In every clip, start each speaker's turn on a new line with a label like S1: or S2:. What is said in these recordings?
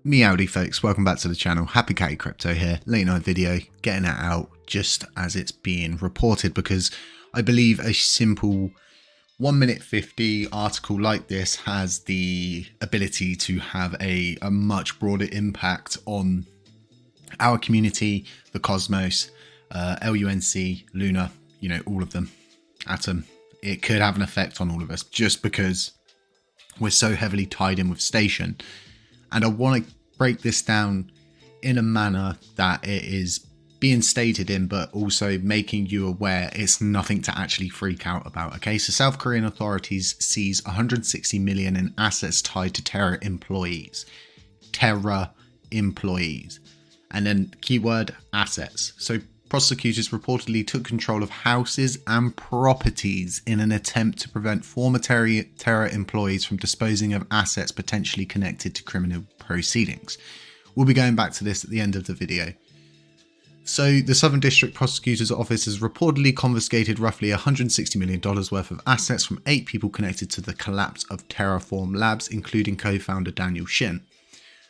S1: Meowdy folks, welcome back to the channel. HappyCattyCrypto here, late night video, getting it out just as it's being reported because I believe a simple 1 minute 50 article like this has the ability to have a much broader impact on our community, the cosmos, LUNC, Luna, you know, all of them, Atom. It could have an effect on all of us just because we're so heavily tied in with Station. And I want to break this down in a manner that it is being stated in, but also making you aware it's nothing to actually freak out about. Okay, so South Korean authorities seize 160 million in assets tied to Terra employees. Terra employees. And then keyword assets. So prosecutors reportedly took control of houses and properties in an attempt to prevent former Terra employees from disposing of assets potentially connected to criminal proceedings. We'll be going back to this at the end of the video. So the Southern District Prosecutor's Office has reportedly confiscated roughly $160 million worth of assets from 8 people connected to the collapse of Terraform Labs, including co-founder Daniel Shin.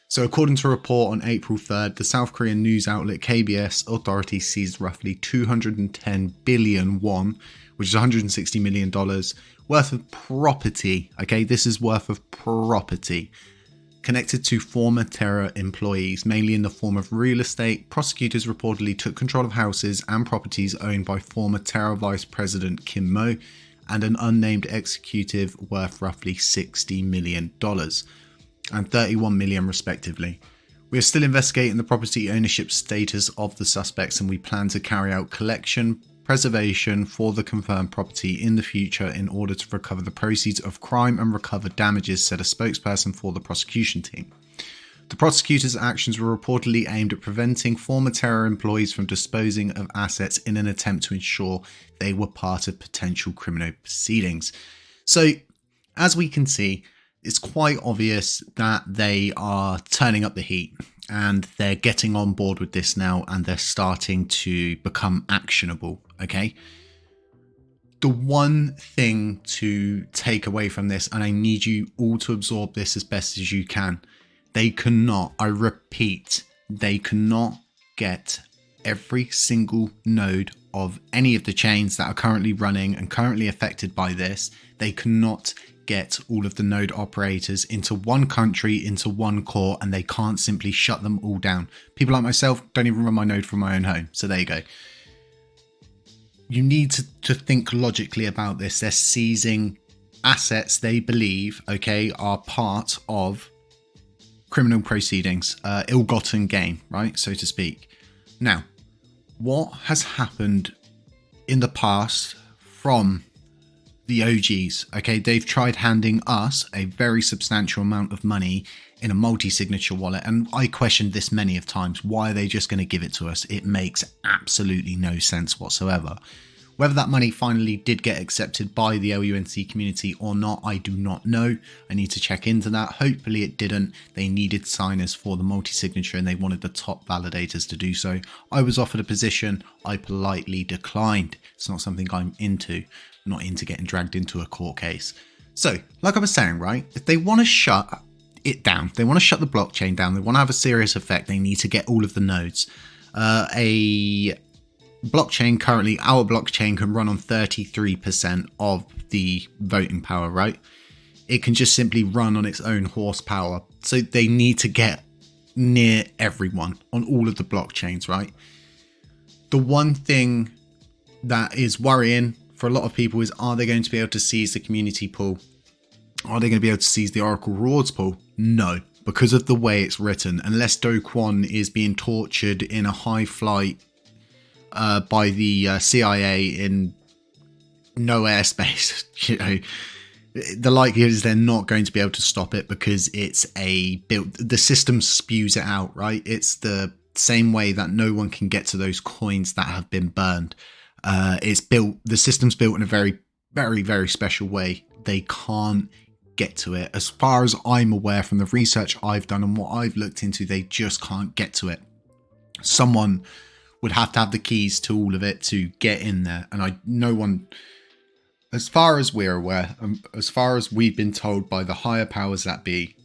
S1: So according to a report on April 3rd, the South Korean news outlet KBS, authorities seized roughly 210 billion won, which is $160 million worth of property. Okay, this is worth of property connected to former Terra employees, mainly in the form of real estate. Prosecutors reportedly took control of houses and properties owned by former Terra Vice President Kim Mo and an unnamed executive worth roughly $60 million. And 31 million respectively. We are still investigating the property ownership status of the suspects, and we plan to carry out collection, preservation for the confirmed property in the future in order to recover the proceeds of crime and recover damages, said a spokesperson for the prosecution team. The prosecutors' actions were reportedly aimed at preventing former Terra employees from disposing of assets in an attempt to ensure they were part of potential criminal proceedings. So, as we can see, it's quite obvious that they are turning up the heat and they're getting on board with this now, and they're starting to become actionable. Okay. The one thing to take away from this, and I need you all to absorb this as best as you can, they cannot, I repeat, they cannot get every single node of any of the chains that are currently running and currently affected by this. They cannot get all of the node operators into one country, into one core, and they can't simply shut them all down. People like myself don't even run my node from my own home. So there you go. You need to think logically about this. They're seizing assets they believe, okay, are part of criminal proceedings, ill-gotten gain, right, so to speak. Now, what has happened in the past from the OGs, okay, they've tried handing us a very substantial amount of money in a multi-signature wallet, and I questioned this many of times. Why are they just going to give it to us? It makes absolutely no sense whatsoever. Whether that money finally did get accepted by the LUNC community or not, I do not know. I need to check into that. Hopefully it didn't. They needed signers for the multi-signature and they wanted the top validators to do so. I was offered a position. I politely declined. It's not something I'm into. I'm not into getting dragged into a court case. So, like I was saying, right, if they want to shut it down, they want to shut the blockchain down, they want to have a serious effect, they need to get all of the nodes. A blockchain currently, our blockchain can run on 33% of the voting power, right? It can just simply run on its own horsepower. So they need to get near everyone on all of the blockchains, right? The one thing that is worrying for a lot of people is, are they going to be able to seize the community pool? Are they going to be able to seize the Oracle rewards pool? No, because of the way it's written. Unless Do Kwon is being tortured in a high flight by the CIA in no airspace, you know, the likelihood is they're not going to be able to stop it because it's a built, the system spews it out, right? It's the same way that no one can get to those coins that have been burned. It's built, the system's built in a very, very, very special way. They can't get to it. As far as I'm aware from the research I've done and what I've looked into, they just can't get to it. Someone would have to have the keys to all of it to get in there. And no one, as far as we're aware, as far as we've been told by the higher powers that be,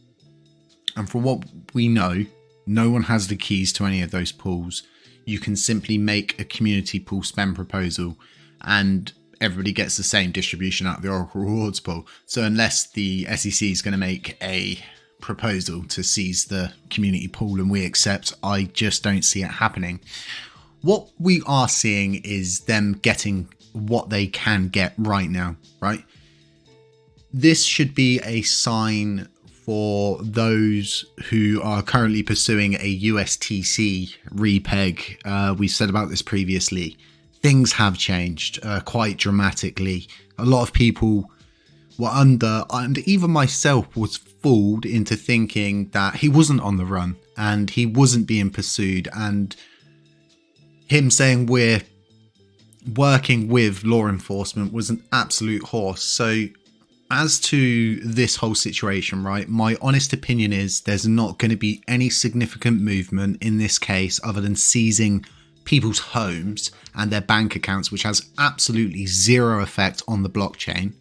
S1: And from what we know, no one has the keys to any of those pools. You can simply make a community pool spend proposal and everybody gets the same distribution out of the Oracle rewards pool. So unless the SEC is going to make a proposal to seize the community pool and we accept, I just don't see it happening. What we are seeing is them getting what they can get right now, right? This should be a sign for those who are currently pursuing a USTC repeg. We've said about this previously. Things have changed quite dramatically. A lot of people were under, and even myself was fooled into thinking that he wasn't on the run and he wasn't being pursued, and him saying we're working with law enforcement was an absolute horse. So as to this whole situation, right, my honest opinion is there's not going to be any significant movement in this case other than seizing people's homes and their bank accounts, which has absolutely zero effect on the blockchain.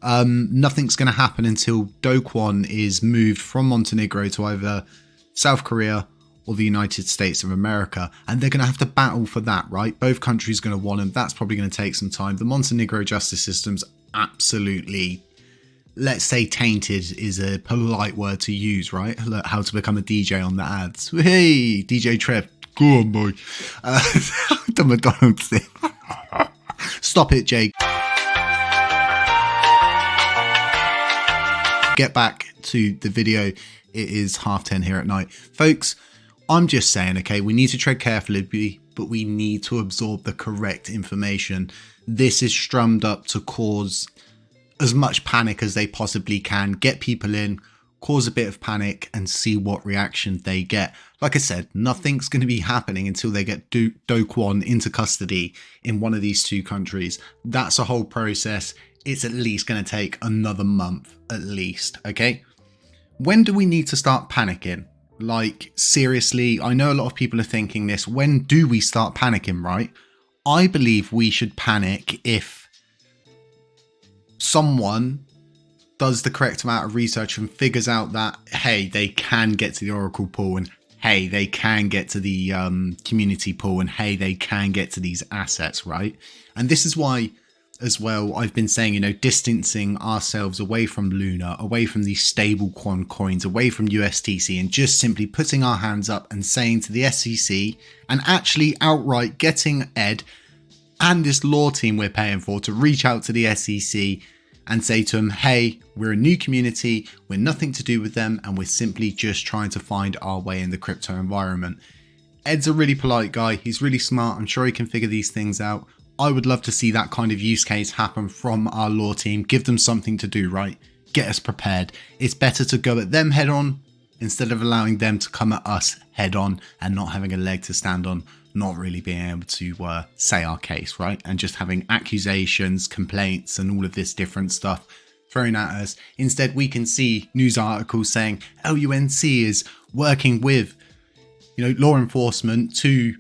S1: Nothing's going to happen until Do Kwon is moved from Montenegro to either South Korea or the United States of America, and they're going to have to battle for that, right? Both countries are going to want them. That's probably going to take some time. The Montenegro justice system's absolutely, let's say, tainted is a polite word to use, right? Look, how to become a DJ on the ads. Hey, DJ Trev, go on, boy. The McDonald's thing. Stop it, Jake. Get back to the video. It is 10:30 here at night. Folks, I'm just saying, okay, we need to tread carefully, but we need to absorb the correct information. This is strummed up to cause as much panic as they possibly can, get people in, cause a bit of panic and see what reaction they get. Like I said, nothing's going to be happening until they get Do Kwon into custody in one of these two countries. That's a whole process. It's at least going to take another month at least, okay? When do we need to start panicking? Like, seriously, I know a lot of people are thinking this. When do we start panicking, right? I believe we should panic if someone does the correct amount of research and figures out that, hey, they can get to the Oracle pool, and hey, they can get to the community pool, and hey, they can get to these assets, right? And this is why, as well, I've been saying, you know, distancing ourselves away from Luna, away from these stable coins, away from USTC, and just simply putting our hands up and saying to the SEC, and actually outright getting Ed and this law team we're paying for to reach out to the SEC and say to them, hey, we're a new community, we're nothing to do with them, and we're simply just trying to find our way in the crypto environment. Ed's a really polite guy, he's really smart, I'm sure he can figure these things out. I would love to see that kind of use case happen from our law team. Give them something to do, right? Get us prepared. It's better to go at them head on instead of allowing them to come at us head on and not having a leg to stand on, not really being able to say our case, right? And just having accusations, complaints, and all of this different stuff thrown at us. Instead, we can see news articles saying LUNC is working with, you know, law enforcement to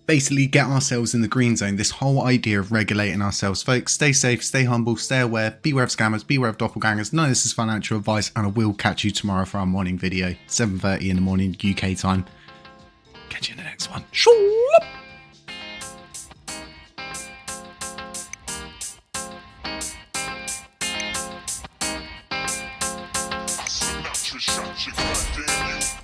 S1: basically get ourselves in the green zone. This whole idea of regulating ourselves. Folks, stay safe, stay humble, stay aware, beware of scammers, beware of doppelgangers. None of this is financial advice, and I will catch you tomorrow for our morning video, 7:30 in the morning UK time. Catch you in the next one.
S2: Shot you, goddamn you.